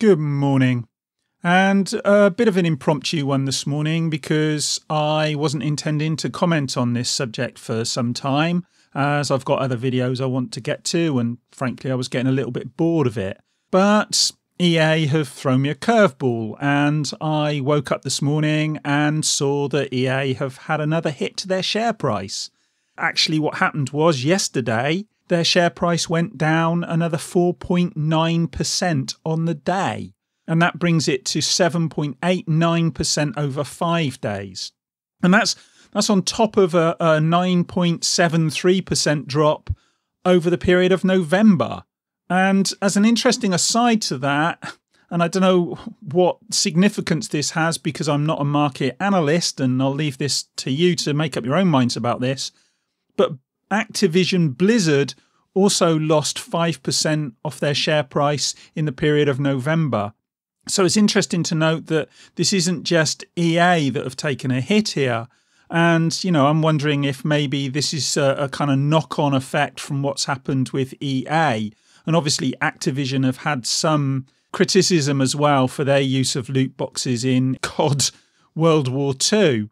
Good morning. And a bit of an impromptu one this morning because I wasn't intending to comment on this subject for some time, as I've got other videos I want to get to, and frankly I was getting a little bit bored of it. But EA have thrown me a curveball, and I woke up this morning and saw that EA have had another hit to their share price. Actually, what happened was yesterday their share price went down another 4.9% on the day. And that brings it to 7.89% over 5 days. And that's on top of a 9.73% drop over the period of November. And as an interesting aside to that, and I don't know what significance this has because I'm not a market analyst, and I'll leave this to you to make up your own minds about this, but Activision Blizzard also lost 5% off their share price in the period of November. So it's interesting to note that this isn't just EA that have taken a hit here. And, I'm wondering if maybe this is a kind of knock-on effect from what's happened with EA. And obviously Activision have had some criticism as well for their use of loot boxes in COD World War II.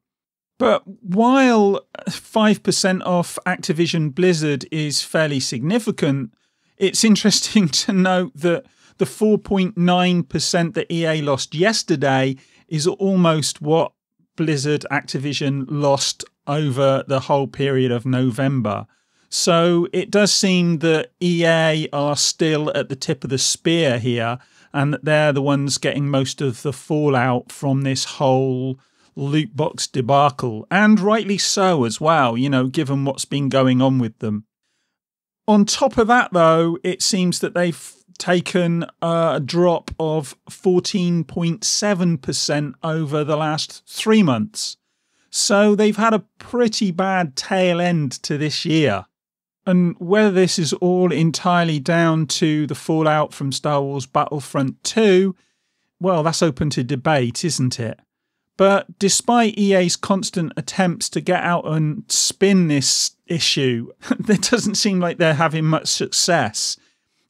But while 5% off Activision Blizzard is fairly significant, it's interesting to note that the 4.9% that EA lost yesterday is almost what Blizzard Activision lost over the whole period of November. So it does seem that EA are still at the tip of the spear here, and that they're the ones getting most of the fallout from this whole loot box debacle, and rightly so as well, given what's been going on with them. On top of that, though, it seems that they've taken a drop of 14.7% over the last 3 months. So they've had a pretty bad tail end to this year. And whether this is all entirely down to the fallout from Star Wars Battlefront 2, well, that's open to debate, isn't it? But despite EA's constant attempts to get out and spin this issue, it doesn't seem like they're having much success.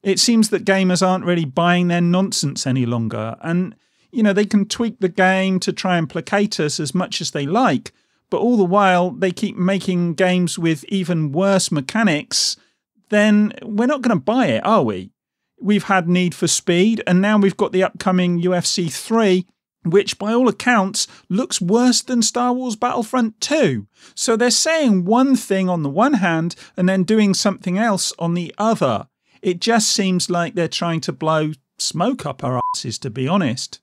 It seems that gamers aren't really buying their nonsense any longer. And, they can tweak the game to try and placate us as much as they like, but all the while they keep making games with even worse mechanics, then we're not going to buy it, are we? We've had Need for Speed, and now we've got the upcoming UFC 3, which by all accounts looks worse than Star Wars Battlefront 2. So they're saying one thing on the one hand and then doing something else on the other. It just seems like they're trying to blow smoke up our asses, to be honest.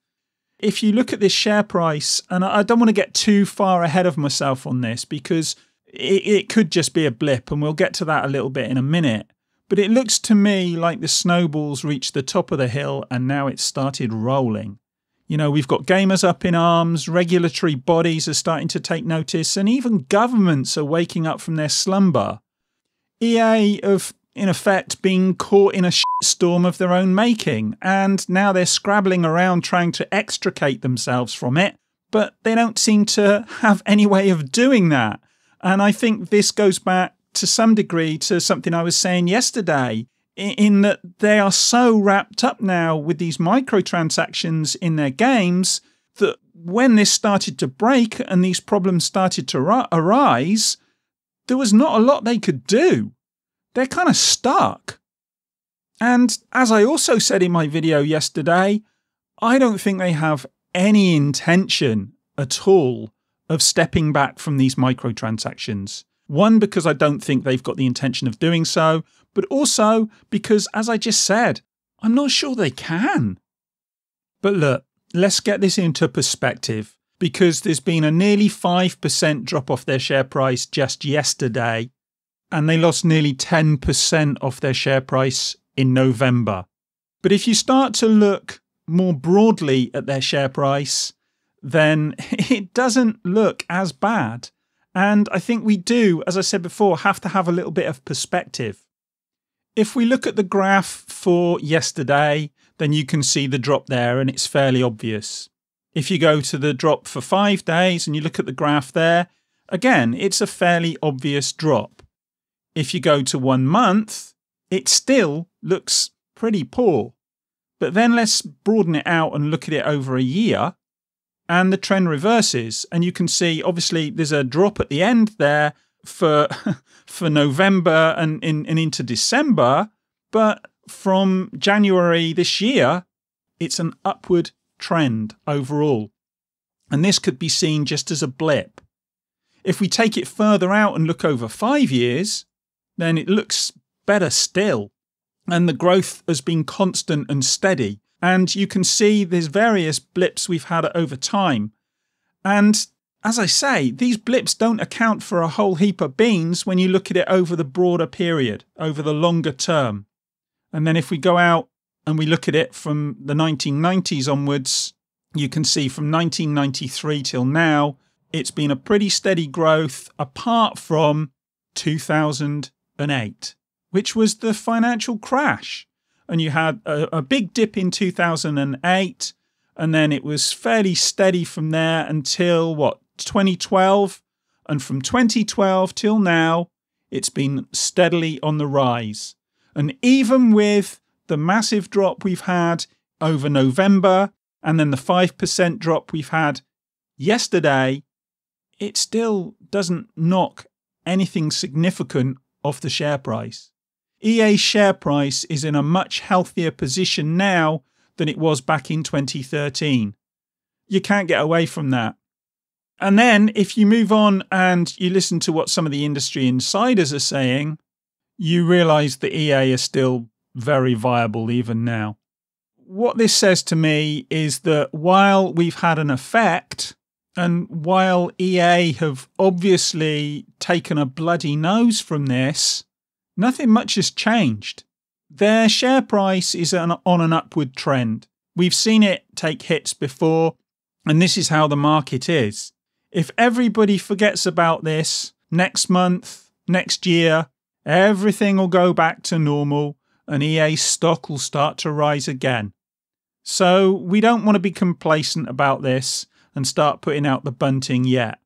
If you look at this share price, and I don't want to get too far ahead of myself on this because it could just be a blip, and we'll get to that a little bit in a minute. But it looks to me like the snowball's reached the top of the hill and now it's started rolling. We've got gamers up in arms, regulatory bodies are starting to take notice, and even governments are waking up from their slumber. EA have, in effect, been caught in a shitstorm of their own making, and now they're scrabbling around trying to extricate themselves from it, but they don't seem to have any way of doing that. And I think this goes back to some degree to something I was saying yesterday, in that they are so wrapped up now with these microtransactions in their games that when this started to break and these problems started to arise, there was not a lot they could do. They're kind of stuck. And as I also said in my video yesterday, I don't think they have any intention at all of stepping back from these microtransactions. One, because I don't think they've got the intention of doing so, but also because, as I just said, I'm not sure they can. But look, let's get this into perspective, because there's been a nearly 5% drop off their share price just yesterday, and they lost nearly 10% off their share price in November. But if you start to look more broadly at their share price, then it doesn't look as bad. And I think we do, as I said before, have to have a little bit of perspective. If we look at the graph for yesterday, then you can see the drop there, and it's fairly obvious. If you go to the drop for 5 days and you look at the graph there, again, it's a fairly obvious drop. If you go to 1 month, it still looks pretty poor. But then let's broaden it out and look at it over a year, and the trend reverses. And you can see, obviously, there's a drop at the end there for November and into December. But from January this year, it's an upward trend overall. And this could be seen just as a blip. If we take it further out and look over 5 years, then it looks better still. And the growth has been constant and steady. And you can see there's various blips we've had over time. And as I say, these blips don't account for a whole heap of beans when you look at it over the broader period, over the longer term. And then if we go out and we look at it from the 1990s onwards, you can see from 1993 till now, it's been a pretty steady growth apart from 2008, which was the financial crash. And you had a big dip in 2008, and then it was fairly steady from there until, 2012? And from 2012 till now, it's been steadily on the rise. And even with the massive drop we've had over November, and then the 5% drop we've had yesterday, it still doesn't knock anything significant off the share price. EA's share price is in a much healthier position now than it was back in 2013. You can't get away from that. And then if you move on and you listen to what some of the industry insiders are saying, you realise that EA is still very viable even now. What this says to me is that while we've had an effect, and while EA have obviously taken a bloody nose from this, nothing much has changed. Their share price is on an upward trend. We've seen it take hits before, and this is how the market is. If everybody forgets about this, next month, next year, everything will go back to normal and EA's stock will start to rise again. So we don't want to be complacent about this and start putting out the bunting yet.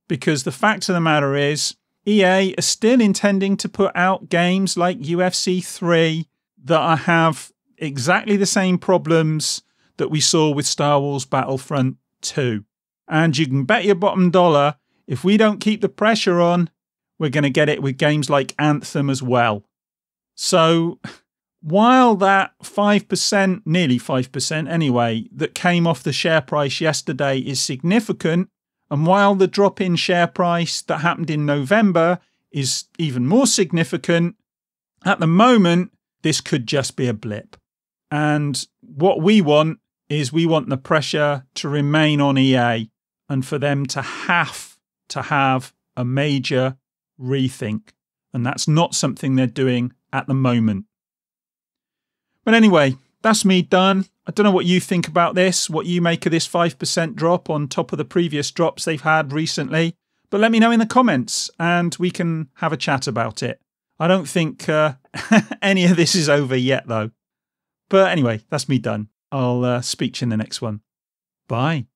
Because the fact of the matter is, EA is still intending to put out games like UFC 3 that have exactly the same problems that we saw with Star Wars Battlefront 2. And you can bet your bottom dollar, if we don't keep the pressure on, we're going to get it with games like Anthem as well. So while that 5%, nearly 5% anyway, that came off the share price yesterday is significant, and while the drop in share price that happened in November is even more significant, at the moment, this could just be a blip. And what we want is we want the pressure to remain on EA and for them to have a major rethink. And that's not something they're doing at the moment. But anyway, that's me done. I don't know what you think about this, what you make of this 5% drop on top of the previous drops they've had recently. But let me know in the comments and we can have a chat about it. I don't think any of this is over yet, though. But anyway, that's me done. I'll speak to you in the next one. Bye.